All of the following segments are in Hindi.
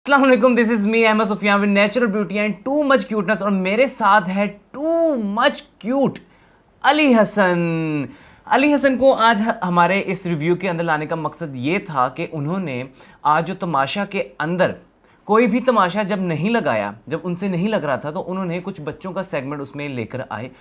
अस्सलाम वालेकुम, this is me Ahmad Sufiyan with natural beauty and too much cuteness. और मेरे साथ है too much cute Ali Hasan. Ali Hasan को आज हमारे इस रिव्यू के अंदर लाने का मकसद ये था कि उन्होंने आज जो तमाशा के अंदर कोई भी तमाशा जब नहीं लगाया, जब उनसे नहीं लग रहा था, तो उन्होंने कुछ बच्चों का सेगमेंट उसमें लेकर आए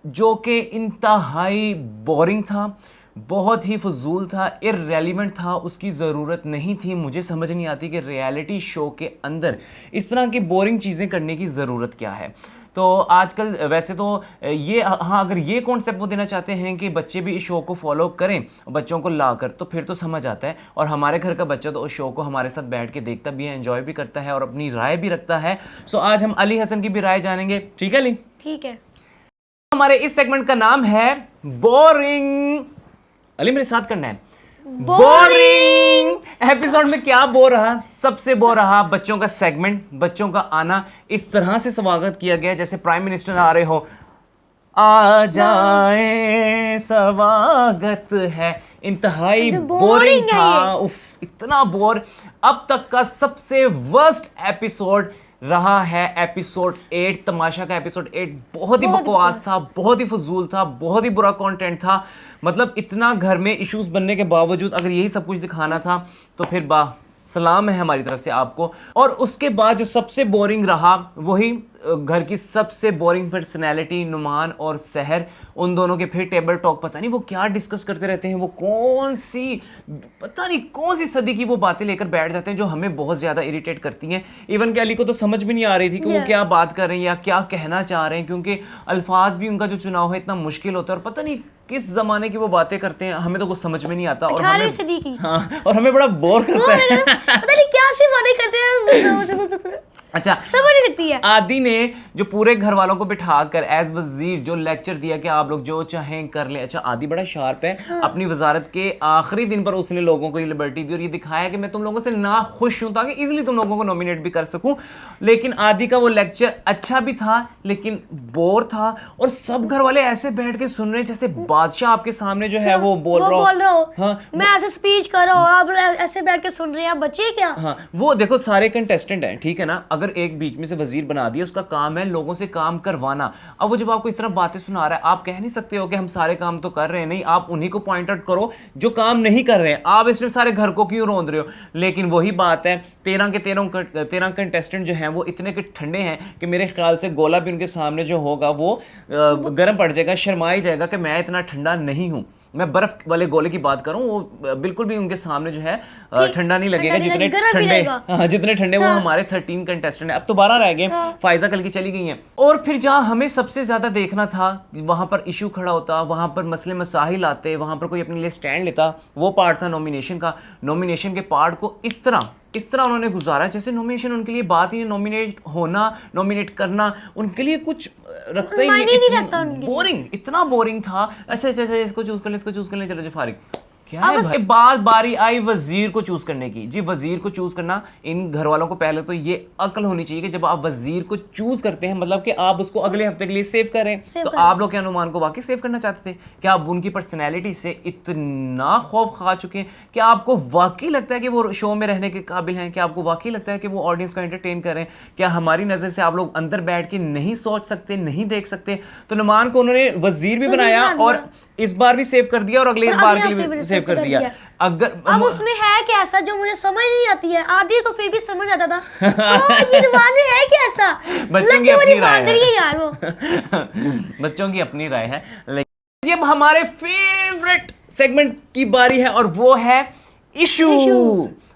जो कि इंतहाई बोरिंग था, बहुत ही फजूल था, इररेलेवेंट था, उसकी ज़रूरत नहीं थी। मुझे समझ नहीं आती कि रियलिटी शो के अंदर इस तरह की बोरिंग चीज़ें करने की ज़रूरत क्या है। तो आजकल वैसे तो ये, हाँ, अगर ये कॉन्सेप्ट वो देना चाहते हैं कि बच्चे भी इस शो को फॉलो करें बच्चों को लाकर, तो फिर तो समझ आता है। और हमारे घर का बच्चा तो उस शो को हमारे साथ बैठ के देखता भी है, एंजॉय भी करता है और अपनी राय भी रखता है। सो आज हम अली हसन की भी राय जानेंगे। ठीक है अली? ठीक है। हमारे इस सेगमेंट का नाम है बोरिंग। अली मेरे साथ करना है। बोरिंग एपिसोड में क्या बोर रहा? सबसे बोर रहा बच्चों का सेगमेंट, बच्चों का आना। इस तरह से स्वागत किया गया जैसे प्राइम मिनिस्टर आ रहे हो, आ जाए स्वागत है। इंतहाई बोरिंग था। उफ, इतना बोर। अब तक का सबसे वर्स्ट एपिसोड रहा है एपिसोड 8, तमाशा का एपिसोड 8। बहुत ही बकवास था, बहुत ही फजूल था, बहुत ही बुरा कंटेंट था। मतलब इतना घर में इश्यूज बनने के बावजूद अगर यही सब कुछ दिखाना था तो फिर सलाम है हमारी तरफ से आपको। और उसके बाद जो सबसे बोरिंग रहा वही घर की सबसे बोरिंग पर्सनैलिटी नुमान और सहर, उन दोनों के फिर टेबल टॉक। पता नहीं वो क्या डिस्कस करते रहते हैं, वो पता नहीं कौन सी सदी की वो बातें लेकर बैठ जाते हैं जो हमें बहुत ज़्यादा इरिटेट करती हैं। इवन कि अली को तो समझ भी नहीं आ रही थी कि वो क्या बात कर रहे हैं या क्या कहना चाह रहे हैं, क्योंकि अल्फाज भी उनका जो चुनाव है इतना मुश्किल होता है और पता नहीं किस जमाने की वो बातें करते हैं, हमें तो कुछ समझ में नहीं आता। और हमें सदी की। हाँ, और हमें बड़ा बोर करता है। पता नहीं क्या सी बातें करते हैं। अच्छा, समझ नहीं लगती है। आदि ने जो पूरे घर वालों को बिठाकर एज वजीर जो लेक्चर दिया कि आप लोग जो चाहें कर लें। अच्छा, आदि बड़ा शार्प है। हाँ। अपनी वजारत के आखिरी दिन पर उसने लोगों को ये लिबर्टी दी और ये दिखाया कि मैं तुम लोगों से ना खुश हूं ताकि इजीली तुम लोगों को नॉमिनेट भी कर सकूं। लेकिन आदि का वो लेक्चर अच्छा भी था लेकिन बोर था, और सब घर वाले ऐसे बैठ के सुन रहे हैं जैसे बादशाह आपके सामने जो है वो बोल रहा हो। हाँ, मैं ऐसे स्पीच कर रहा हूँ, आप ऐसे बैठ के सुन रहे हैं, आप बच्चे क्या? हाँ, वो देखो सारे कंटेस्टेंट हैं, ठीक है ना। अगर एक बीच में से वजीर बना दिया, उसका काम है लोगों से काम करवाना। अब वो जब आपको इस तरह बातें सुना रहा है, आप कह नहीं सकते हो कि हम सारे काम तो कर रहे हैं। नहीं, आप उन्हीं को पॉइंट आउट करो जो काम नहीं कर रहे हैं। आप इसमें सारे घर को क्यों रोंद रहे हो? लेकिन वही बात है, 13 के 13 कंटेस्टेंट जो हैं वो इतने के ठंडे हैं कि मेरे ख्याल से गोला भी उनके सामने जो होगा वो गर्म पड़ जाएगा, शर्मा ही जाएगा कि मैं इतना ठंडा नहीं हूं। मैं बर्फ वाले गोले की बात करूं, वो बिल्कुल भी उनके सामने जो है ठंडा नहीं लगेगा। जितने ठंडे, हाँ, जितने ठंडे वो हमारे 13 कंटेस्टेंट हैं। अब तो 12 रह गए। फायजा कल की चली गई हैं। और फिर जहां हमें सबसे ज्यादा देखना था, वहां पर इशू खड़ा होता, वहां पर मसले मसाइल आते, वहां पर कोई अपने लिए स्टैंड लेता, वो पार्ट था नॉमिनेशन का। नॉमिनेशन के पार्ट को इस तरह उन्होंने गुजारा जैसे नॉमिनेशन उनके लिए बात ही नहीं। नॉमिनेट होना, नॉमिनेट करना उनके लिए कुछ रखता ही नहीं। बोरिंग, इतना बोरिंग था। अच्छा, इसको चूज कर ले, चलो जी फारिग। क्या है भाई? बारी आई वजीर को चूज करने की। जी, वजीर को चूज करना, इन घर वालों को पहले तो ये अकल होनी चाहिए कि जब आप वजीर को चूज करते हैं मतलब कि आप उसको अगले हफ्ते के लिए सेव करें। तो आप लोग क्या अनुमान को वाकई सेव करना चाहते थे? क्या आप उनकी पर्सनैलिटी से इतना खौफ खा चुके हैं कि आपको वाकई लगता है कि वो शो में रहने के काबिल हैं? क्या आपको वाकई लगता है कि वो ऑडियंस को एंटरटेन करें? क्या हमारी नजर से आप लोग अंदर बैठ के नहीं सोच सकते, नहीं देख सकते? तो नुमान को उन्होंने वजीर भी बनाया और इस बार भी सेव कर दिया और अगली बार के लिए भी सेव कर दिया। अगर अब उसमें है क्या ऐसा जो मुझे समझ नहीं आती है? आधी तो फिर भी समझ आता था। ये नुमान में है क्या ऐसा? बच्चों की अपनी राय है यार वो। बच्चों की अपनी राय है। लेकिन अब हमारे फेवरेट सेगमेंट की बारी है और वो है इशू।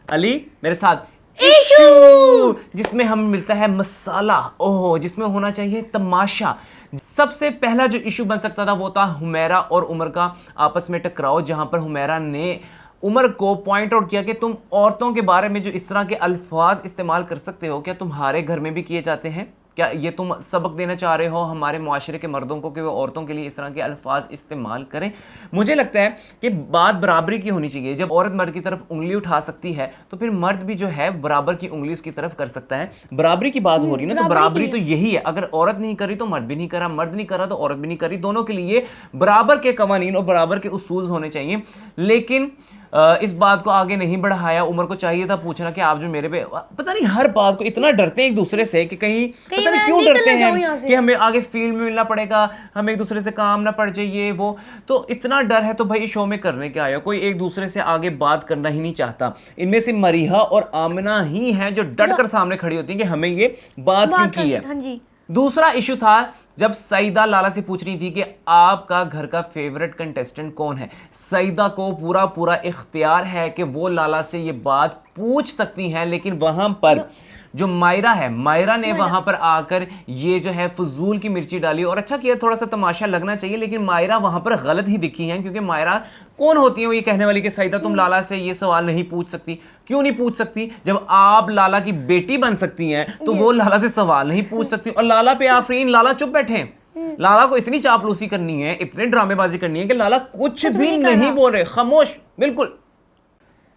अली मेरे साथ इशू, जिसमें हम मिलता है मसाला, ओह, जिसमें होना चाहिए तमाशा। सबसे पहला जो इशू बन सकता था वो था हुमैरा और उमर का आपस में टकराव, जहां पर हुमैरा ने उमर को पॉइंट आउट किया कि तुम औरतों के बारे में जो इस तरह के अल्फाज इस्तेमाल कर सकते हो, क्या तुम्हारे घर में भी किए जाते हैं? क्या ये तुम सबक देना चाह रहे हो हमारे मुआशरे के मर्दों को कि वो औरतों के लिए इस तरह के अल्फाज इस्तेमाल करें? मुझे लगता है कि बात बराबरी की होनी चाहिए। जब औरत मर्द की तरफ उंगली उठा सकती है तो फिर मर्द भी जो है बराबर की उंगली उसकी तरफ कर सकता है। बराबरी की बात हो रही है ना, तो बराबरी तो यही है। अगर औरत नहीं करी तो मर्द भी नहीं करा, मर्द नहीं करा तो औरत भी नहीं करी। दोनों के लिए बराबर के कवानीन और बराबर के उसूल होने चाहिए। लेकिन इस बात को आगे नहीं बढ़ाया। उमर को चाहिए था पूछना कि आप जो मेरे पे, पता नहीं हर बात को इतना डरते हैं एक दूसरे से कि कहीं पता नहीं क्यों डरते हैं कि हमें आगे फील्ड में मिलना पड़ेगा, हमें एक दूसरे से काम ना पड़ जाए ये वो। तो इतना डर है तो भाई शो में करने के आया, कोई एक दूसरे से आगे बात करना ही नहीं चाहता। इनमें से मरीहा और आमिना ही हैं जो डट कर सामने खड़ी होती हैं कि हमें ये बात क्यों की है। हाँ जी। दूसरा इशू था जब सईदा लाला से पूछ रही थी कि आपका घर का फेवरेट कंटेस्टेंट कौन है। सईदा को पूरा पूरा इख्तियार है कि वो लाला से ये बात पूछ सकती हैं, लेकिन वहां पर जो मायरा है, मायरा ने वहां पर आकर ये जो है फजूल की मिर्ची डाली। और अच्छा किया, थोड़ा सा तमाशा लगना चाहिए, लेकिन मायरा वहां पर गलत ही दिखी है, क्योंकि मायरा कौन होती है वो ये कहने वाली कि सईदा तुम लाला से ये सवाल नहीं पूछ सकती। क्यों नहीं पूछ सकती? जब आप लाला की बेटी बन सकती हैं तो वो लाला से सवाल नहीं पूछ सकती। और लाला पे आफरीन, लाला चुप बैठे हैं। लाला को इतनी चापलूसी करनी है, इतने ड्रामेबाजी करनी है कि लाला कुछ भी नहीं बोल रहे, खामोश बिल्कुल।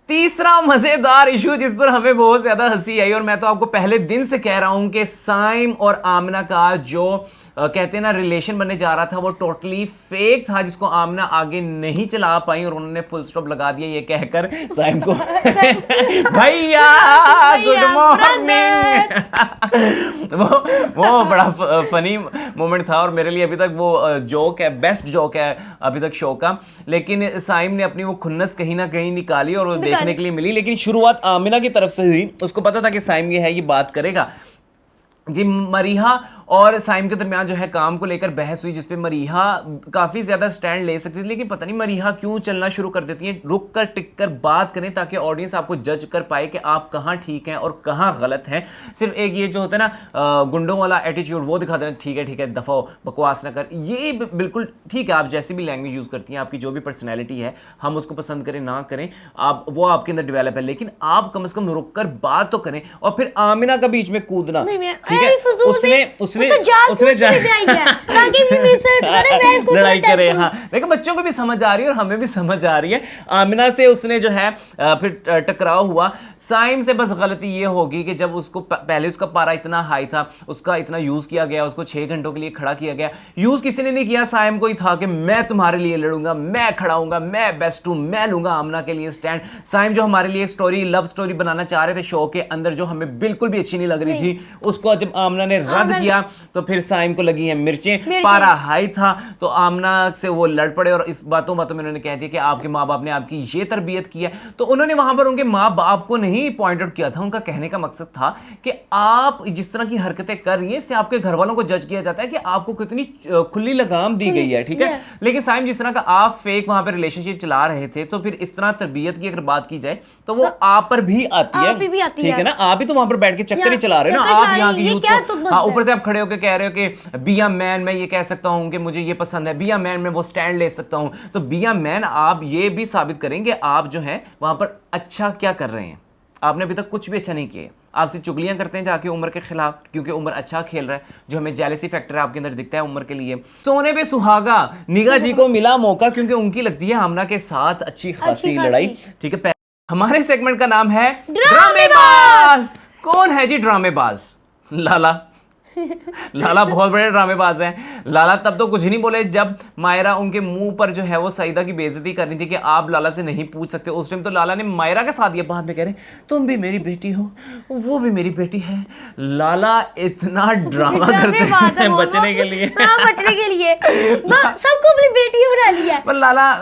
तीसरा मजेदार इशू जिस पर हमें बहुत ज्यादा हंसी आई, और मैं तो आपको पहले दिन से कह रहा हूं कि साइम और आमिना का जो कहते हैं ना रिलेशन बनने जा रहा था वो टोटली फेक था, जिसको आमिना आगे नहीं चला पाई और उन्होंने फुल स्टॉप लगा दिया ये कहकर साइम को भैया गुड मॉर्निंग। वो बड़ा फनी मोमेंट था और मेरे लिए अभी तक वो जोक है, बेस्ट जोक है अभी तक शो का। लेकिन साइम ने अपनी वो खुन्नस कहीं ना कहीं निकाली और वो देखने के लिए मिली, लेकिन शुरुआत आमिना की तरफ से हुई। उसको पता था कि साइम ये है, ये बात करेगा जी। मरीहा और साइम के दरमियान जो है काम को लेकर बहस हुई, जिसपे मरीहा काफी ज्यादा स्टैंड ले सकती थी, लेकिन पता नहीं मरीहा क्यों चलना शुरू कर देती है। रुक कर टिक कर बात करें ताकि ऑडियंस आपको जज कर पाए कि आप कहाँ ठीक हैं और कहाँ गलत हैं। सिर्फ एक ये जो होता है ना गुंडों वाला एटीट्यूड, वो दिखा देना, ठीक है दफा हो, बकवास ना कर। ये बिल्कुल ठीक है, आप जैसी भी लैंग्वेज यूज करती हैं, आपकी जो भी पर्सनैलिटी है, हम उसको पसंद करें ना करें, आप वो आपके अंदर डेवलप है, लेकिन आप कम से कम रुक कर बात तो करें। और फिर आमिना का बीच में कूदना, ठीक है, उसने लड़ाई करे। हाँ, लेकिन बच्चों को भी समझ आ रही है और हमें भी समझ आ रही है। आमिना से उसने जो है फिर टकराव हुआ। साइम से बस गलती ये होगी कि जब उसको पहले उसका पारा इतना हाई था, उसका इतना यूज किया गया, उसको 6 घंटों के लिए खड़ा किया गया। यूज किसी ने नहीं किया, साइम को ही था कि मैं तुम्हारे लिए लड़ूंगा, मैं खड़ा हूंगा, मैं बेस्ट हूं, मैं लूंगा आमिना के लिए स्टैंड। साइम जो हमारे लिए स्टोरी, लव स्टोरी बनाना चाह रहे थे शो के अंदर, जो हमें बिल्कुल भी अच्छी नहीं लग रही थी, उसको जब आमिना ने रद्द किया तो फिर साइम को लगी है मिर्चें। पारा हाई था तो आमिना से वो लड़ पड़े और इस बातों में उन्होंने कह दिया कि आपके माँ बाप ने आपकी ये तरबियत की है। तो उन्होंने वहां पर उनके माँ बाप को नहीं पॉइंट आउट किया था, उनका कहने का मकसद था कि आप जिस तरह की हरकतें कर रही हैं इससे आपके घर वालों को जज किया जाता है कि आपको कितनी खुली लगाम दी गई है, ठीक है। लेकिन साइम जिस तरह का आप फेक वहां पर रिलेशनशिप चला रहे थे, तो फिर इस तरह तरबियत की अगर बात की जाए तो वो आप पर भी आती है, ठीक है ना। आप भी तो वहां पर बैठ के चक्कर ही चला रहे हो ना, आप यहाँ की यूथ को, ऊपर से आप खड़े होकर कह रहे हो कि बी अ मैन, मैं ये कह सकता हूं कि मुझे ये पसंद है, बी अ मैन मैं वो स्टैंड ले सकता हूं। तो बी अ मैन आप ये भी साबित करेंगे आप जो है वहां पर अच्छा क्या कर रहे हैं। आपने अभी तक कुछ भी अच्छा नहीं किया, आपसे चुगलियां करते हैं जाके उमर के खिलाफ, क्योंकि उमर अच्छा खेल रहा है, जो हमें जेलसी फैक्टर है आपके अंदर दिखता है उमर के लिए। सोने पे सुहागा, निगाह जी को मिला मौका, क्योंकि उनकी लगती है आमना के साथ अच्छी खासी लड़ाई, ठीक है। हमारे सेगमेंट का नाम है ड्रामेबाज। कौन है जी ड्रामेबाज? लाला। लाला बहुत बड़े ड्रामेबाज हैं। लाला तब तो कुछ नहीं बोले जब मायरा उनके मुंह पर जो है वो सईदा की बेइज्जती करनी थी कि आप लाला से नहीं पूछ सकते। उस टाइम तो लाला ने मायरा का साथ दिया, बाद में कह रहे तुम भी मेरी बेटी हो, वो भी मेरी बेटी है। लाला इतना ड्रामा करते हैं बचने के लिए, बचने के लिए सबको अपनी बेटी बना लिया। पर लाला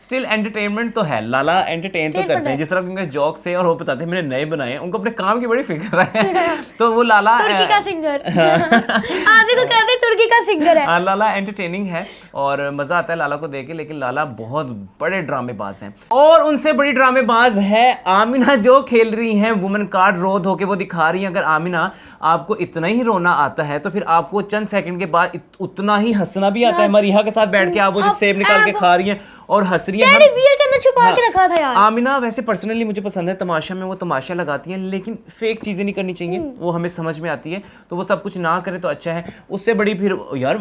स्टिल एंटरटेनमेंट तो है, लाला एंटरटेन तो करते हैं जिस तरह उनके जॉक्स थे और वो बताते हैं मैंने नए बनाए हैं, उनको अपने काम की बड़ी फिक्र है। तो वो लाला तुर्की का सिंगर आदि को कहते हैं तुर्की का सिंगर है। लाला एंटरटेनिंग है और मजा आता है लाला को देख के, लेकिन लाला बहुत बड़े ड्रामेबाज हैं। और उनसे बड़ी ड्रामेबाज है आमिना, जो खेल रही हैं वुमेन कार्ड, रो धो के वो दिखा रही हैं। अगर आमिना आपको इतना ही रोना आता है तो फिर आपको चंद सेकंड के बाद उतना ही हंसना भी आता है। मरीहा के साथ बैठ के आप वो जो सेब निकाल के खा रही हैं और हंस रही है। बियर के अंदर छुपा के रखा था यार। आमिना वैसे पर्सनली मुझे पसंद है, तमाशा में वो तमाशा लगाती हैं, लेकिन फेक चीजें नहीं करनी चाहिए, वो हमें समझ में आती है, तो वो सब कुछ ना करे तो अच्छा है। उससे बड़ी फिर यार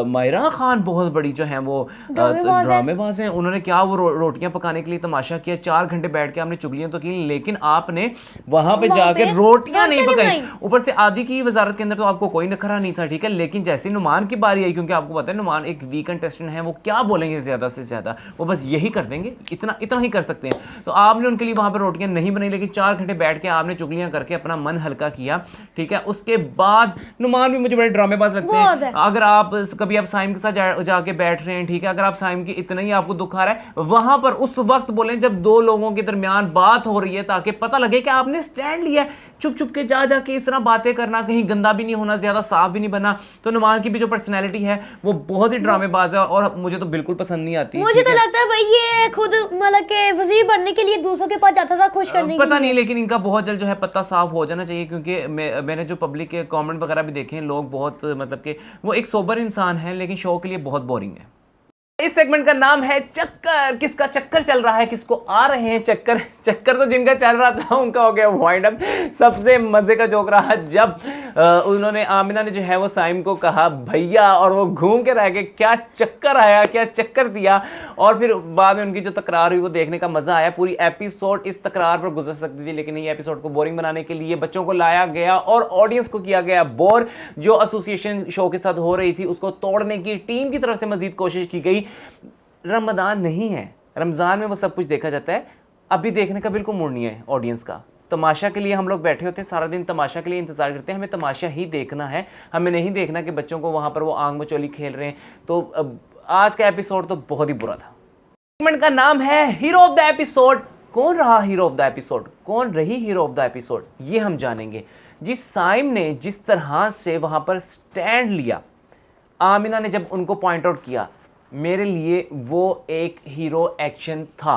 मायरा खान बहुत बड़ी जो है वो ड्रामेबाज हैं। उन्होंने क्या वो रोटियां पकाने के लिए तमाशा किया, 4 घंटे बैठ के हमने चुगलियां तो की, लेकिन आपने वहां पे जाकर रोटियां नहीं पकाई। ऊपर से आदि की वजारत के अंदर तो आपको कोई नखरा नहीं था, ठीक है, लेकिन जैसे नुमान की बारी आई, क्योंकि आपको पता है नुमान एक वीक कंटेस्टेंट है, वो क्या बोलेंगे ज्यादा से ज्यादा, ज़्यादा, वो बस यही कर देंगे, इतना इतना ही कर सकते हैं। तो आपने उनके लिए वहाँ पर रोटियाँ नहीं बनाई, लेकिन 4 घंटे बैठ के आपने चुगलियाँ करके अपना मन हल्का किया, ठीक है। उसके बाद नुमान भी मुझे बड़े ड्रामेबाज लगते हैं। अगर आप कभी आप साइम के साथ जाके बैठ रहे हैं, ठीक है, अगर आप साइम की इतना ही आपको दुख आ रहा है, वहां पर उस वक्त बोलें जब दो लोगों के दरमियान बात हो रही है, ताकि पता लगे कि आपने स्टैंड लिया है। चुप चुप के जाके इस तरह बातें करना, कहीं गंदा भी नहीं होना, ज्यादा साफ भी नहीं बनना। तो नुमान की भी जो पर्सनैलिटी है वो बहुत ही ड्रामेबाज है और मुझे तो बिल्कुल पसंद नहीं आती। मुझे तो लगता है भाई ये खुद मतलब के वजीर बनने के लिए दूसरों के पास जाता था खुश करने के लिए। पता नहीं, लेकिन इनका बहुत जल्द जो है पत्ता साफ हो जाना चाहिए, क्योंकि मैंने जो पब्लिक के कमेंट वगैरह भी देखे हैं, लोग बहुत मतलब कि वो एक सोबर इंसान है लेकिन शो के लिए बहुत बोरिंग है। इस सेगमेंट का नाम है चक्कर। किसका चक्कर चल रहा है, किसको आ रहे हैं चक्कर। चक्कर तो जिनका चल रहा था उनका हो गया वाइंड अप। सबसे मजे का जोक रहा जब उन्होंने आमिना ने जो है वो साइम को कहा भैया, और वो घूम के रह गए, क्या चक्कर आया, क्या चक्कर दिया। और फिर बाद में उनकी जो तकरार हुई वो देखने का मजा आया। पूरी एपिसोड इस तकरार पर गुजर सकती थी, लेकिन ये एपिसोड को बोरिंग बनाने के लिए बच्चों को लाया गया और ऑडियंस को किया गया बोर। जो एसोसिएशन शो के साथ हो रही थी उसको तोड़ने की टीम की तरफ से मजीद कोशिश की गई। रमजान नहीं है, रमजान में वो सब कुछ देखा जाता है, अभी देखने का बिल्कुल मूड नहीं है ऑडियंस का। तमाशा के लिए हम लोग बैठे होते हैं, सारा दिन तमाशा के लिए इंतजार करते हैं, हमें तमाशा ही देखना है, हमें नहीं देखना कि बच्चों को वहां पर वो आंख में चोली खेल रहे हैं। तो आज का एपिसोड तो बहुत ही बुरा था। सेगमेंट का नाम है हीरो ऑफ द एपिसोड। कौन रहा हीरो ऑफ द एपिसोड, कौन रही हीरो ऑफ द एपिसोड, ये हम जानेंगे। जिस साइम ने जिस तरह से वहां पर स्टैंड लिया, आमिना ने जब उनको पॉइंट आउट किया, मेरे लिए वो एक हीरो एक्शन था।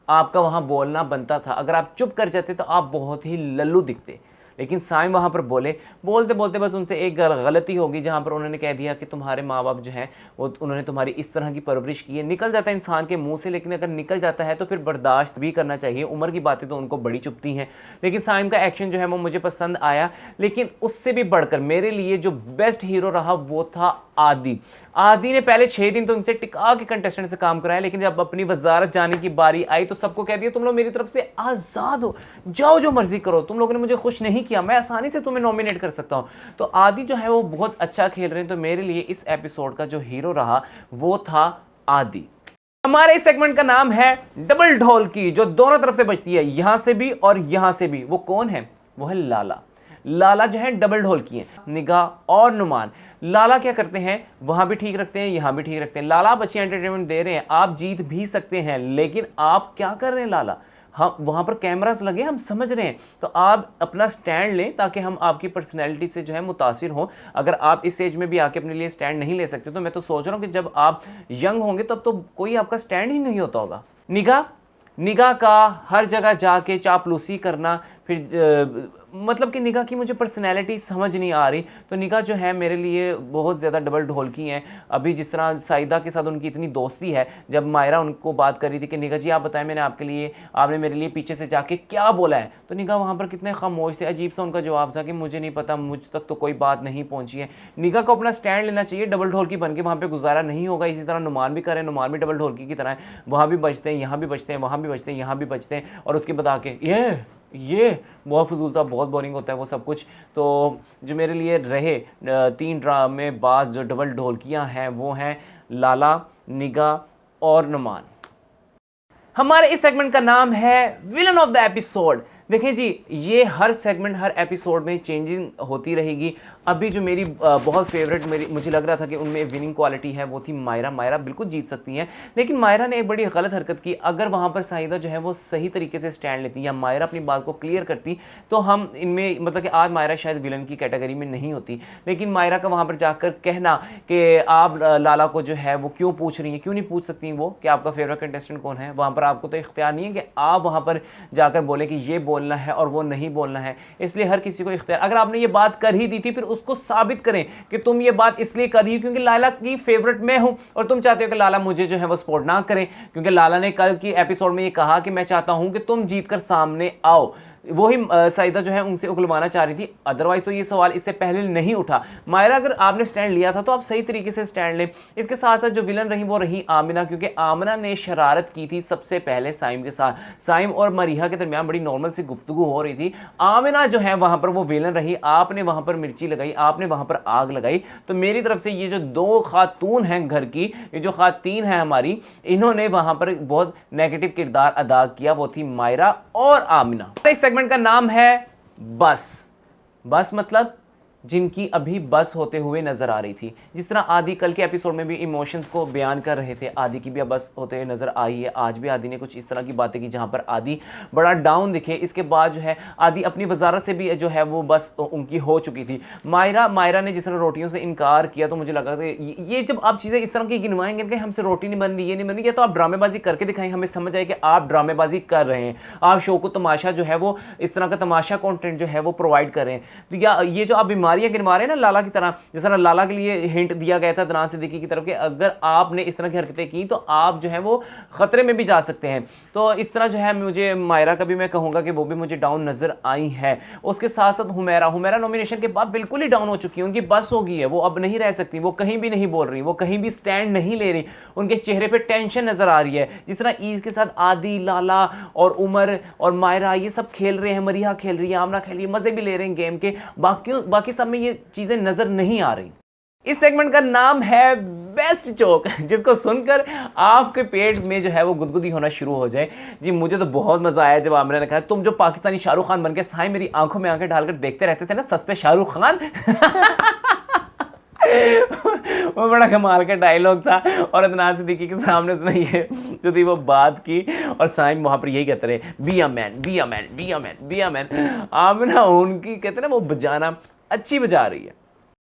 आपका वहां बोलना बनता था, अगर आप चुप कर जाते तो आप बहुत ही लल्लू दिखते। लेकिन साइम वहां पर बोलते बोलते बस उनसे एक गलती होगी, जहां पर उन्होंने कह दिया कि तुम्हारे माँ बाप जो हैं वो उन्होंने तुम्हारी इस तरह की परवरिश की है। निकल जाता है इंसान के मुंह से, लेकिन अगर निकल जाता है तो फिर बर्दाश्त भी करना चाहिए। उम्र की बातें तो उनको बड़ी चुभती हैं। लेकिन साइम का एक्शन जो है वो मुझे पसंद आया, लेकिन उससे भी बढ़कर मेरे लिए जो बेस्ट हीरो रहा वो था आदि। आदि ने पहले 6 दिन तो इनसे टिका के कंटेस्टेंट से काम कराया, लेकिन जब अपनी वजारत जाने की बारी आई तो सबको कह दिया तुम लोग मेरी तरफ से आजाद हो, जाओ जो मर्जी करो, तुम लोगों ने मुझे खुश नहीं किया, मैं आसानी से तुम्हें नॉमिनेट कर सकता हूं। तो आदि जो है वो बहुत अच्छा खेल रहे हैं। तो मेरे लिए इस एपिसोड का जो हीरो रहा वो था आदि। हमारे इस सेगमेंट का नाम है डबल ढोल की, जो दोनों तरफ से बजती है, यहां से भी और यहां से भी। वो कौन है, वो है लाला। लाला जो है डबल ढोल की है, निगाह और नुमान। लाला क्या करते हैं, वहां भी ठीक रखते हैं, यहां भी ठीक रखते हैं। लाला आप अच्छी एंटरटेनमेंट दे रहे हैं, आप जीत भी सकते हैं, लेकिन आप क्या कर रहे हैं लाला, हम वहां पर कैमरास लगे, हम समझ रहे हैं, तो आप अपना स्टैंड लें ताकि हम आपकी पर्सनैलिटी से जो है मुतासिर हो। अगर आप इस एज में भी आके अपने लिए स्टैंड नहीं ले सकते, तो मैं तो सोच रहा हूं कि जब आप यंग होंगे तब तो कोई आपका स्टैंड ही नहीं होता होगा। निगाह का हर जगह जाके चापलूसी करना, फिर मतलब कि निगाह की मुझे पर्सनैलिटी समझ नहीं आ रही। तो निगाह जो है मेरे लिए बहुत ज़्यादा डबल ढोल की हैं। अभी जिस तरह साइदा के साथ उनकी इतनी दोस्ती है, जब मायरा उनको बात कर रही थी कि निगाह जी आप बताएं मैंने आपने मेरे लिए पीछे से जाके क्या बोला है, तो निगाह वहाँ पर कितने खामोश थे। अजीब सा उनका जवाब था कि मुझे नहीं पता, मुझ तक तो कोई बात नहीं पहुँची है। निगाह को अपना स्टैंड लेना चाहिए, डबल ढोल की बन के वहाँ पर गुजारा नहीं होगा। इसी तरह नुमान भी करें, नुमान भी डबल ढोलकी की तरह है, वहाँ भी बचते हैं, यहाँ भी बचते हैं, वहाँ भी बचते हैं, यहाँ भी बचते हैं, और उसके बाद आके ये बहुत फजूल था, बहुत बोरिंग होता है वो सब कुछ। तो जो मेरे लिए रहे 3 ड्रामेबाज जो डबल ढोलकियाँ हैं वो हैं लाला, निगाह और नुमान। हमारे इस सेगमेंट का नाम है विलन ऑफ द एपिसोड। देखें जी, ये हर सेगमेंट हर एपिसोड में चेंजिंग होती रहेगी। अभी जो मेरी बहुत फेवरेट मुझे लग रहा था कि उनमें विनिंग क्वालिटी है वो थी मायरा। मायरा बिल्कुल जीत सकती हैं, लेकिन मायरा ने एक बड़ी गलत हरकत की। अगर वहाँ पर साहिदा जो है वो सही तरीके से स्टैंड लेती या मायरा अपनी बात को क्लियर करती तो हम इनमें मतलब कि आज मायरा शायद विलन की कैटेगरी में नहीं होती। लेकिन मायरा का वहाँ पर जाकर कहना कि आप लाला को जो है वो क्यों पूछ रही हैं, क्यों नहीं पूछ सकती वो कि आपका फेवरेट कंटेस्टेंट कौन है। वहाँ पर आपको तो इख्तियार नहीं है कि आप वहाँ पर जाकर बोले कि ये बोलना है और वो नहीं बोलना है। इसलिए हर किसी को इख्तियार, अगर आपने ये बात कर ही दी थी फिर उसको साबित करें कि तुम ये बात इसलिए कर रही हो क्योंकि लाला की फेवरेट मैं हूं और तुम चाहते हो कि लाला मुझे जो है वो सपोर्ट ना करें। क्योंकि लाला ने कल की एपिसोड में ये कहा कि मैं चाहता हूं कि तुम जीतकर सामने आओ। वही साइदा जो है उनसे उगलवाना चाह रही थी, अदरवाइज तो ये सवाल इससे पहले नहीं उठा। मायरा अगर आपने स्टैंड लिया था तो आप सही तरीके से स्टैंड लें। इसके साथ साथ जो विलन रही वो रही आमिना, क्योंकि आमिना ने शरारत की थी सबसे पहले साइम के साथ। साइम और मरीहा के दरमियान बड़ी नॉर्मल सी गुफ्तगू हो रही थी, आमिना जो है वहां पर वो विलन रही। आपने वहां पर मिर्ची लगाई, आपने वहां पर आग लगाई। तो मेरी तरफ से ये जो दो खातून हैं घर की, ये जो खातीन है हमारी, इन्होंने वहां पर बहुत नेगेटिव किरदार अदा किया, वो थी मायरा और आमिना। इस सेगमेंट का नाम है बस। बस मतलब जिनकी अभी बस होते हुए नजर आ रही थी। जिस तरह आदि कल के एपिसोड में भी इमोशंस को बयान कर रहे थे, आदि की भी अब बस होते हुए नजर आई है। आज भी आदि ने कुछ इस तरह की बातें की जहां पर आदि बड़ा डाउन दिखे। इसके बाद जो है आदि अपनी वजारत से भी जो है वो बस उनकी हो चुकी थी। मायरा ने जिस तरह रोटियों से इनकार किया, तो मुझे लगा कि ये जब आप चीज़ें इस तरह की गिनवाएंगे कि हमसे रोटी नहीं बन रही, ये नहीं बन रही, या तो आप ड्रामेबाजी करके दिखाएं, हमें समझ आए कि आप ड्रामेबाजी कर रहे हैं, आप शो को तमाशा जो है वो इस तरह का तमाशा कॉन्टेंट जो है वो प्रोवाइड कर रहे हैं। तो या ये जो आप बीमारियां गिनवा रहे हैं ना लाला की तरह, जिस तरह लाला के लिए हिंट दिया गया था दरान सिद्दीकी की तरफ कि अगर आपने इस तरह की हरकतें की तो आप जो है वो खतरे में भी जा सकते हैं। तो इस तरह जो है मुझे मायरा का भी मैं कहूंगा कि वो भी मुझे डाउन नजर आई है। उसके साथ साथ हुमैरा नॉमिनेशन के बाद बिल्कुल ही डाउन हो चुकी है, उनकी बस हो गई है, वो अब नहीं रह सकती, वो कहीं भी नहीं बोल रही, वो कहीं भी स्टैंड नहीं ले रही, उनके चेहरे पे टेंशन नजर आ रही है। जिस तरह ईद के साथ आदि, लाला और उमर और मायरा ये सब खेल रहे हैं, मरीहा खेल रही है, आमना खेल रही है, मजे भी ले रहे हैं गेम के, बाकी सब में ये चीजें नजर नहीं आ रही। इस सेगमेंट का नाम है बेस्ट जोक, जिसको सुनकर आपके पेट में जो है वो गुदगुदी होना शुरू हो जाए। जी मुझे तो बहुत मजा आया जब आमिना ने कहा तुम जो पाकिस्तानी शाहरुख खान बनके साईं मेरी आंखों में आंखें डालकर देखते रहते थे ना, सस्ते शाहरुख खान। वो बड़ा कमाल का डायलॉग था। और अदनान सिद्दीकी के सामने उसने ये जो थी वो बात की, और साइम वहां पर यही कहते रहे, be a man, be a man, be a man, be a man. Amina उनकी कहते ना वो बजाना अच्छी बजा रही है।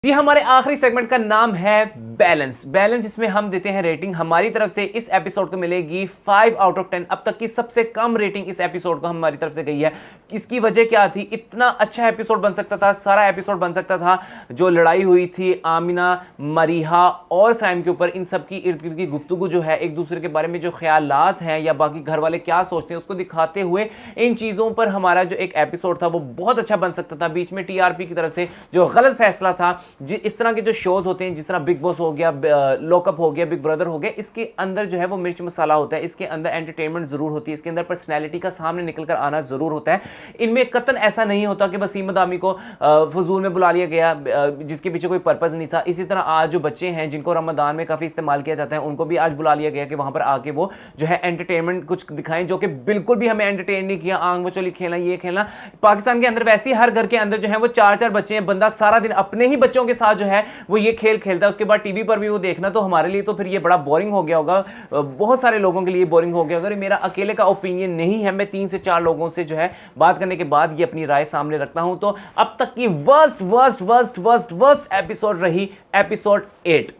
जी हमारे आखिरी सेगमेंट का नाम है बैलेंस। जिसमें हम देते हैं रेटिंग। हमारी तरफ से इस एपिसोड को मिलेगी 5 आउट ऑफ 10। अब तक की सबसे कम रेटिंग इस एपिसोड को हमारी तरफ से गई है। इसकी वजह क्या थी? इतना अच्छा एपिसोड बन सकता था, सारा एपिसोड बन सकता था। जो लड़ाई हुई थी आमिना, मरीहा और साइम के ऊपर, इन सब की इर्द गिर्द की गुफ्तगू जो है, एक दूसरे के बारे में जो ख्यालात हैं या बाकी घर वाले क्या सोचते हैं उसको दिखाते हुए, इन चीज़ों पर हमारा जो एक एपिसोड था वो बहुत अच्छा बन सकता था। बीच में टीआरपी की तरफ से जो गलत फैसला था, इस तरह के जो शोज होते हैं, जिस तरह बिग बॉस हो गया, लॉकअप हो गया, बिग ब्रदर हो गया, इसके अंदर जो है वो मिर्च मसाला होता है, इसके अंदर एंटरटेनमेंट जरूर होती है, इसके अंदर पर्सनैलिटी का सामने निकल कर आना जरूर होता है। इनमें कतन ऐसा नहीं होता कि वसीम दामी को फजूल में बुला लिया गया जिसके पीछे कोई पर्पज नहीं था। इसी तरह आज जो बच्चे हैं जिनको रमजान में काफी इस्तेमाल किया जाता है, उनको भी आज बुला लिया गया कि वहां पर आके वो जो है एंटरटेनमेंट कुछ दिखाएं, जो कि बिल्कुल भी हमें एंटरटेन नहीं किया। आंग बचोली खेलना, ये खेलना। पाकिस्तान के अंदर वैसे ही हर घर के अंदर जो है वो 4-4 बच्चे हैं, बंदा सारा दिन अपने ही बच्चों के साथ जो है वो ये खेल खेलता है, उसके बाद टीवी पर भी वो देखना, तो हमारे लिए तो फिर ये बड़ा बोरिंग हो गया होगा, बहुत सारे लोगों के लिए बोरिंग हो गया होगा। मेरा अकेले का ओपिनियन नहीं है, मैं 3 से 4 लोगों से जो है बात करने के बाद ये अपनी राय सामने रखता हूं। तो अब तक की वर्स्ट एपिसोड रही एपिसोड 8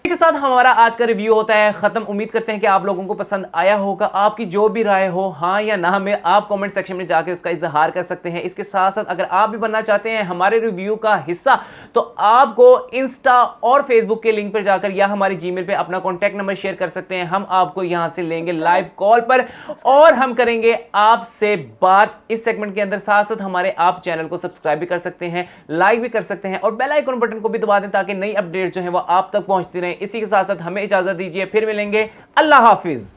के साथ हमारा आज का रिव्यू होता है खत्म। उम्मीद करते हैं कि आप लोगों को पसंद आया होगा। आपकी जो भी राय हो, हाँ या ना, में आप कमेंट सेक्शन में जाके उसका इजहार कर सकते हैं। इसके साथ साथ अगर आप भी बनना चाहते हैं हमारे रिव्यू का हिस्सा, तो आपको इंस्टा और फेसबुक के लिंक पर जाकर या हमारी जीमेल पे अपना कॉन्टैक्ट नंबर शेयर कर सकते हैं। हम आपको यहां से लेंगे लाइव कॉल पर और हम करेंगे आपसे बात इस सेगमेंट के अंदर। साथ साथ हमारे आप चैनल को सब्सक्राइब भी कर सकते हैं, लाइक भी कर सकते हैं और बेल आइकन बटन को भी दबा दें ताकि नई अपडेट जो है वो आप तक पहुंचती रहे। इसी के साथ साथ हमें इजाजत दीजिए, फिर मिलेंगे। अल्लाह हाफिज।